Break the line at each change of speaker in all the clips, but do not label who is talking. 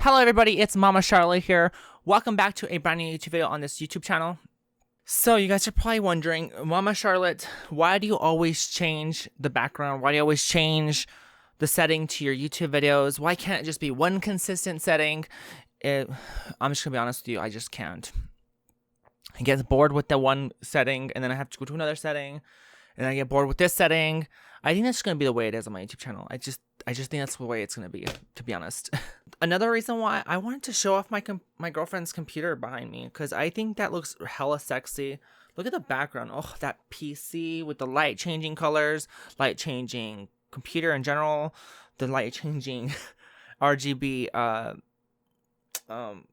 Hello everybody, it's Mama Charlotte here. Welcome back to a brand new YouTube video on this YouTube channel. So you guys are probably wondering, Mama Charlotte, why do you always change the background? Why do you always change the setting to your YouTube videos? Why can't it just be one consistent setting? I'm just gonna be honest with you, I just can't. I get bored with the one setting and then I have to go to another setting and I get bored with this setting. I think that's going to be the way it is on my YouTube channel. I just think that's the way it's going to be, to be honest. Another reason why I wanted to show off my girlfriend's computer behind me, because I think that looks hella sexy. Look at the background. Oh, that PC with the light changing colors, light changing computer in general, the light changing RGB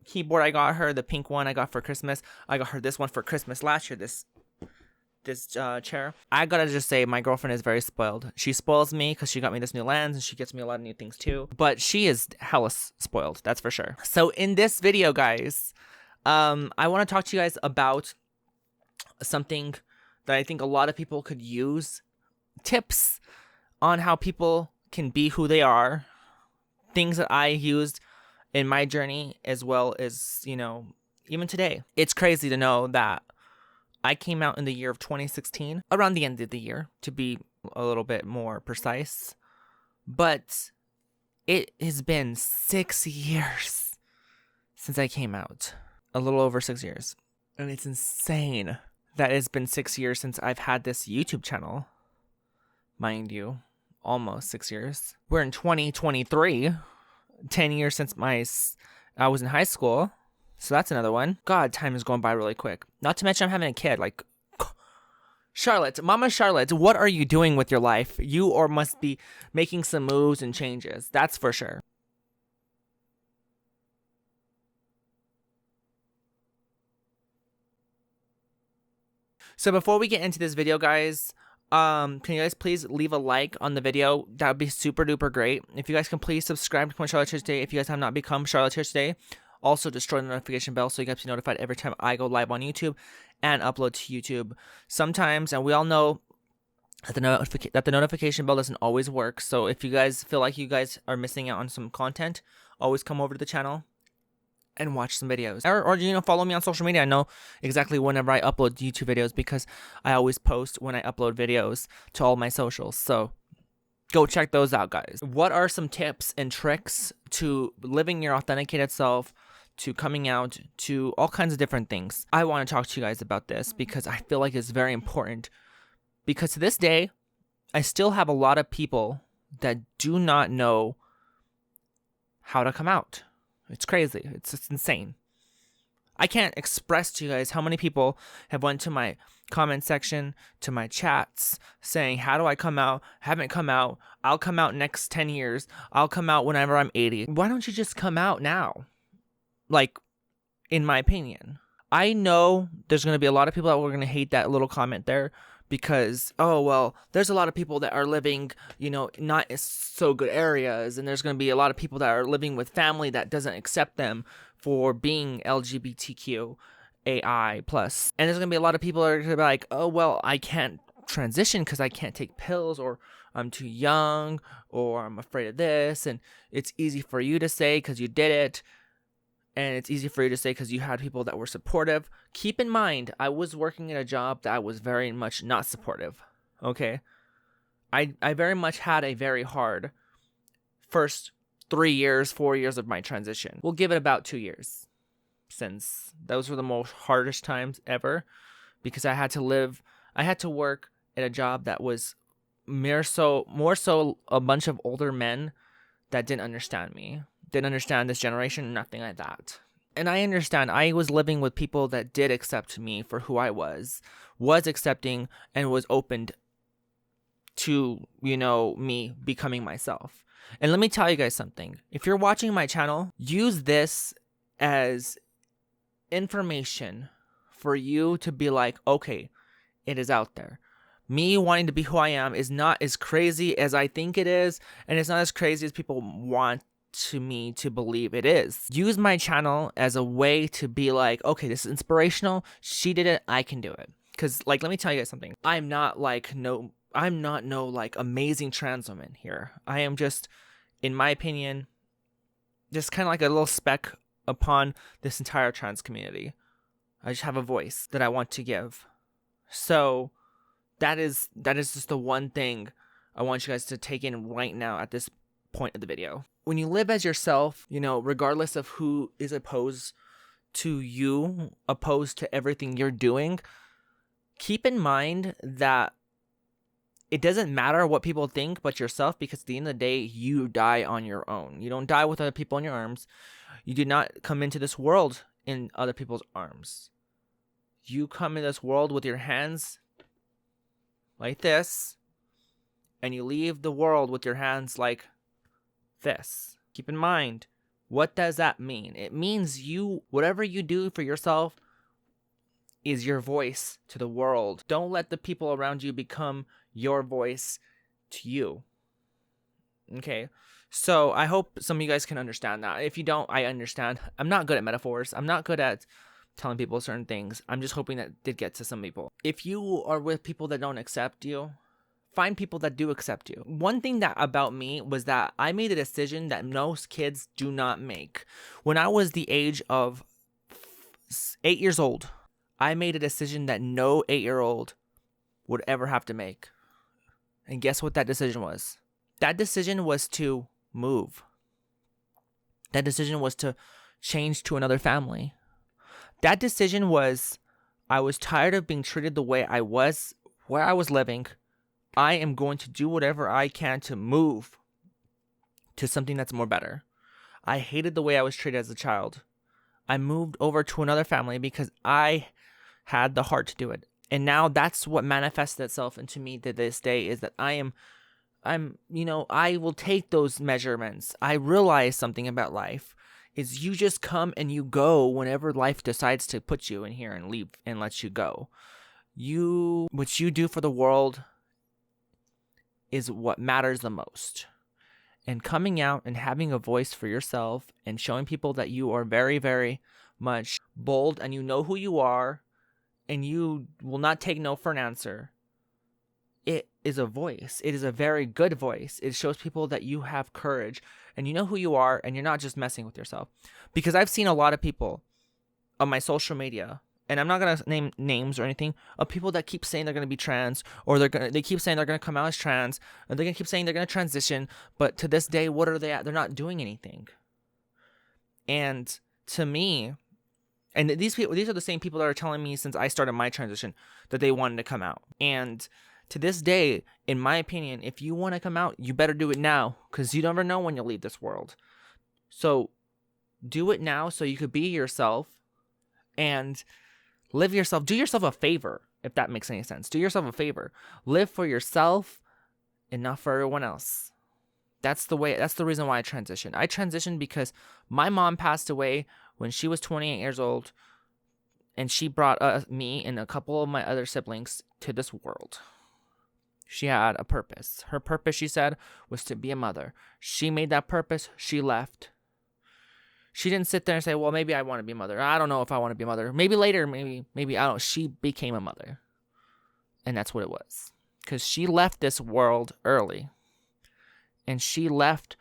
keyboard I got her, the pink one I got for Christmas. I got her this one for Christmas last year, this chair. I gotta just say, my girlfriend is very spoiled. She spoils me because she got me this new lens and she gets me a lot of new things too. But she is hella spoiled, that's for sure. So in this video, guys, I want to talk to you guys about something that I think a lot of people could use. Tips on how people can be who they are. Things that I used in my journey as well as, you know, even today. It's crazy to know that I came out in the year of 2016, around the end of the year, to be a little bit more precise. But it has been 6 years since I came out. A little over 6 years. And it's insane that it's been 6 years since I've had this YouTube channel. Mind you, almost 6 years. We're in 2023. 10 years since I was in high school. So that's another one. God, time is going by really quick. Not to mention I'm having a kid. Like, Charlotte, Mama Charlotte, what are you doing with your life? You must be making some moves and changes. That's for sure. So before we get into this video, guys, can you guys please leave a like on the video? That would be super duper great. If you guys can please subscribe to my Charoletteers today. If you guys have not become Charoletteers today. Also, destroy the notification bell so you guys be notified every time I go live on YouTube and upload to YouTube. Sometimes, and we all know that the notification bell doesn't always work. So if you guys feel like you guys are missing out on some content, always come over to the channel and watch some videos. Or you know, follow me on social media. I know exactly whenever I upload YouTube videos because I always post when I upload videos to all my socials. So go check those out, guys. What are some tips and tricks to living your authenticated self, to coming out, to all kinds of different things? I want to talk to you guys about this because I feel like it's very important. Because to this day, I still have a lot of people that do not know how to come out. It's crazy. It's insane. I can't express to you guys how many people have went to my comment section, to my chats, saying, how do I come out? Haven't come out. I'll come out next 10 years. I'll come out whenever I'm 80. Why don't you just come out now? Like, in my opinion. I know there's going to be a lot of people that were going to hate that little comment there because, oh, well, there's a lot of people that are living, you know, not so good areas. And there's going to be a lot of people that are living with family that doesn't accept them for being LGBTQ AI plus. And there's going to be a lot of people that are going to be like, oh, well, I can't transition because I can't take pills, or I'm too young, or I'm afraid of this. And it's easy for you to say because you did it. And it's easy for you to say because you had people that were supportive. Keep in mind, I was working at a job that was very much not supportive. Okay? I very much had a very hard first 3 years, 4 years of my transition. We'll give it about 2 years, since those were the most hardest times ever, because I had to work at a job that was more so a bunch of older men that didn't understand me, didn't understand this generation, nothing like that. And I understand, I was living with people that did accept me for who I was accepting, and was opened to, you know, me becoming myself. And let me tell you guys something. If you're watching my channel, use this as information for you to be like, okay, it is out there. Me wanting to be who I am is not as crazy as I think it is, and it's not as crazy as people want me to believe it is. Use my channel as a way to be like, okay, this is inspirational. She did it, I can do it. Because, like, let me tell you guys something. I'm not no amazing trans woman here. I am just, in my opinion, just kind of like a little speck upon this entire trans community. I just have a voice that I want to give. So that is just the one thing I want you guys to take in right now at this point of the video. When you live as yourself, you know, regardless of who is opposed to you, opposed to everything you're doing, keep in mind that it doesn't matter what people think but yourself, because at the end of the day, you die on your own. You don't die with other people in your arms. You do not come into this world in other people's arms. You come in this world with your hands like this, and you leave the world with your hands like this. Keep in mind, what does that mean? It means you, whatever you do for yourself is your voice to the world. Don't let the people around you become your voice to you. Okay? So I hope some of you guys can understand that. If you don't, I understand. I'm not good at metaphors. I'm not good at telling people certain things. I'm just hoping that it did get to some people. If you are with people that don't accept you, find people that do accept you. One thing that about me was that I made a decision that most kids do not make. When I was the age of 8 years old, I made a decision that no 8-year-old would ever have to make. And guess what that decision was? That decision was to move. That decision was to change to another family. That decision was, I was tired of being treated the way I was, where I was living. I am going to do whatever I can to move to something that's more better. I hated the way I was treated as a child. I moved over to another family because I had the heart to do it. And now that's what manifested itself into me to this day, is that I will take those measurements. I realize something about life is you just come and you go whenever life decides to put you in here and leave and let you go. What you do for the world is what matters the most. And coming out and having a voice for yourself and showing people that you are very, very much bold and you know who you are and you will not take no for an answer. It is a voice. It is a very good voice. It shows people that you have courage and you know who you are and you're not just messing with yourself. Because I've seen a lot of people on my social media, and I'm not going to name names or anything, of people that keep saying they're going to be trans, or they keep saying they're going to come out as trans, or they're going to keep saying they're going to transition, but to this day, what are they at? They're not doing anything. And to me, and these are the same people that are telling me since I started my transition that they wanted to come out. And to this day, in my opinion, if you want to come out, you better do it now, because you never know when you'll leave this world. So do it now so you could be yourself and live yourself. Do yourself a favor, if that makes any sense. Do yourself a favor. Live for yourself and not for everyone else. That's the reason why I transitioned. I transitioned because my mom passed away when she was 28 years old, and she brought me and a couple of my other siblings to this world. She had a purpose. Her purpose, she said, was to be a mother. She made that purpose. She left. She didn't sit there and say, well, maybe I want to be a mother. I don't know if I want to be a mother. Maybe later, maybe I don't know. She became a mother. And that's what it was. Because she left this world early. And she left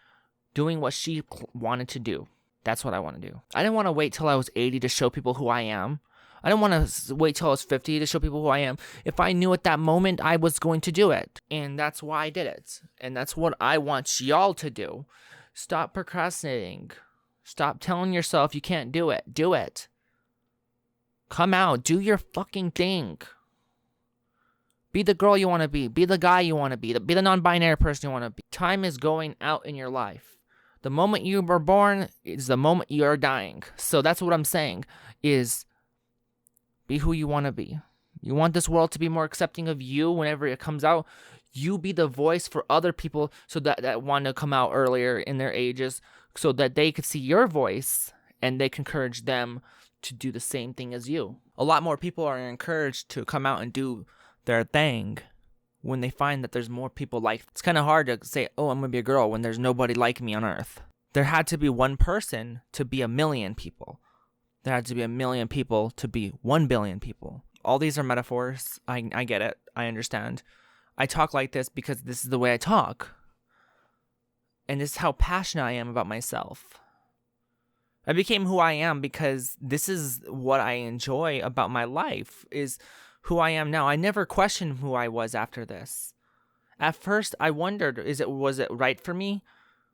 doing what she wanted to do. That's what I want to do. I didn't want to wait till I was 80 to show people who I am. I didn't want to wait till I was 50 to show people who I am. If I knew at that moment, I was going to do it. And that's why I did it. And that's what I want y'all to do. Stop procrastinating. Stop telling yourself you can't do it. Do it. Come out. Do your fucking thing. Be the girl you want to be. Be the guy you want to be. Be the non-binary person you want to be. Time is going out in your life. The moment you were born is the moment you are dying. So that's what I'm saying is be who you want to be. You want this world to be more accepting of you whenever it comes out. You be the voice for other people so that want to come out earlier in their ages so that they could see your voice and they can encourage them to do the same thing as you. A lot more people are encouraged to come out and do their thing when they find that there's more people like. It's kind of hard to say, oh, I'm going to be a girl when there's nobody like me on earth. There had to be one person to be 1 million people. There had to be 1 million people to be 1 billion people. All these are metaphors. I get it. I understand. I talk like this because this is the way I talk. And this is how passionate I am about myself. I became who I am because this is what I enjoy about my life, is who I am now. I never questioned who I was after this. At first, I wondered, was it right for me?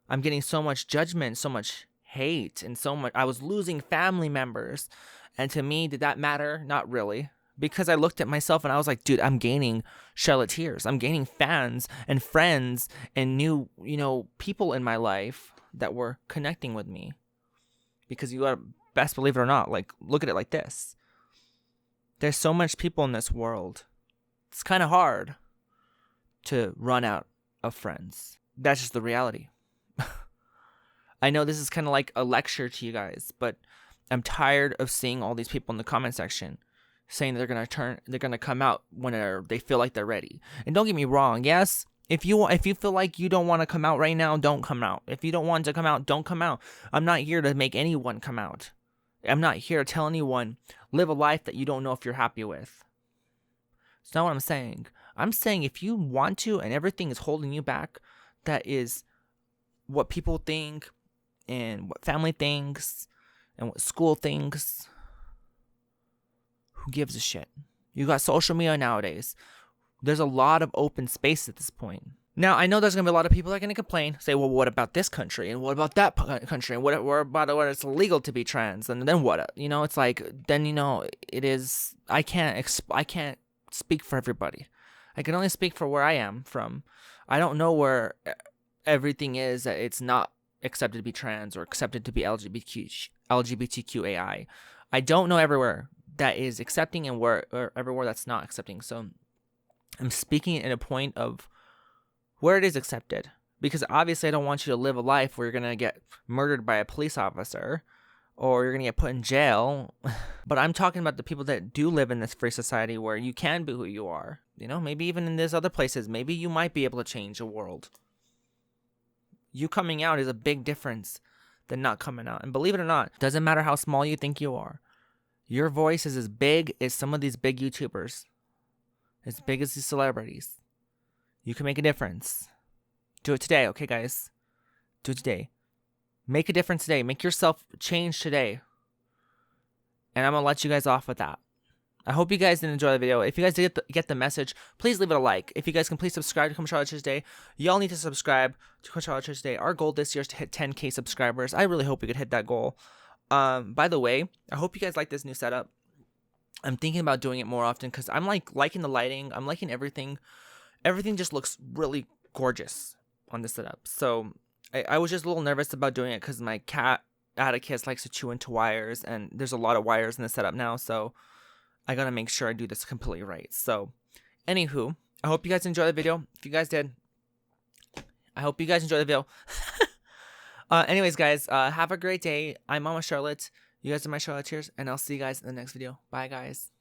I'm getting so much judgment, so much hate, and so much. I was losing family members. And to me, did that matter? Not really. Because I looked at myself and I was like, dude, I'm gaining Charoletteers. I'm gaining fans and friends and new, people in my life that were connecting with me. Because you gotta best believe it or not, like, look at it like this. There's so much people in this world. It's kind of hard to run out of friends. That's just the reality. I know this is kind of like a lecture to you guys, but I'm tired of seeing all these people in the comment section saying they're gonna come out whenever they feel like they're ready. And don't get me wrong, yes, if you feel like you don't want to come out right now, don't come out. If you don't want to come out, don't come out. I'm not here to make anyone come out. I'm not here to tell anyone live a life that you don't know if you're happy with. It's not what I'm saying. I'm saying if you want to and everything is holding you back, that is what people think and what family thinks and what school thinks. Who gives a shit? You got social media nowadays. There's a lot of open space at this point. Now, I know there's going to be a lot of people that are going to complain, say, well, what about this country? And what about that country? And what about when it's illegal to be trans? And then what? It's like, then, it is, I can't speak for everybody. I can only speak for where I am from. I don't know where everything is that it's not accepted to be trans or accepted to be LGBTQAI. I don't know everywhere that is accepting and or everywhere that's not accepting. So I'm speaking in a point of where it is accepted, because obviously I don't want you to live a life where you're going to get murdered by a police officer or you're going to get put in jail. But I'm talking about the people that do live in this free society where you can be who you are. Maybe even in these other places, maybe you might be able to change the world. You coming out is a big difference than not coming out. And believe it or not, it doesn't matter how small you think you are. Your voice is as big as some of these big YouTubers, as big as these celebrities. You can make a difference. Do it today, okay, guys? Do it today. Make a difference today. Make yourself change today. And I'm going to let you guys off with that. I hope you guys did enjoy the video. If you guys did get the message, please leave it a like. If you guys can please subscribe to Charoletteers Day. Y'all need to subscribe to Charoletteers Day. Our goal this year is to hit 10K subscribers. I really hope we could hit that goal. By the way, I hope you guys like this new setup. I'm thinking about doing it more often because I'm liking the lighting. I'm liking everything. Everything just looks really gorgeous on this setup. So I was just a little nervous about doing it because my cat, Atticus, likes to chew into wires, and there's a lot of wires in the setup now. So I gotta make sure I do this completely right. So, anywho, I hope you guys enjoyed the video. If you guys did, I hope you guys enjoyed the video. Anyways, guys, have a great day. I'm Mama Charlotte. You guys are my Charoletteers, and I'll see you guys in the next video. Bye, guys.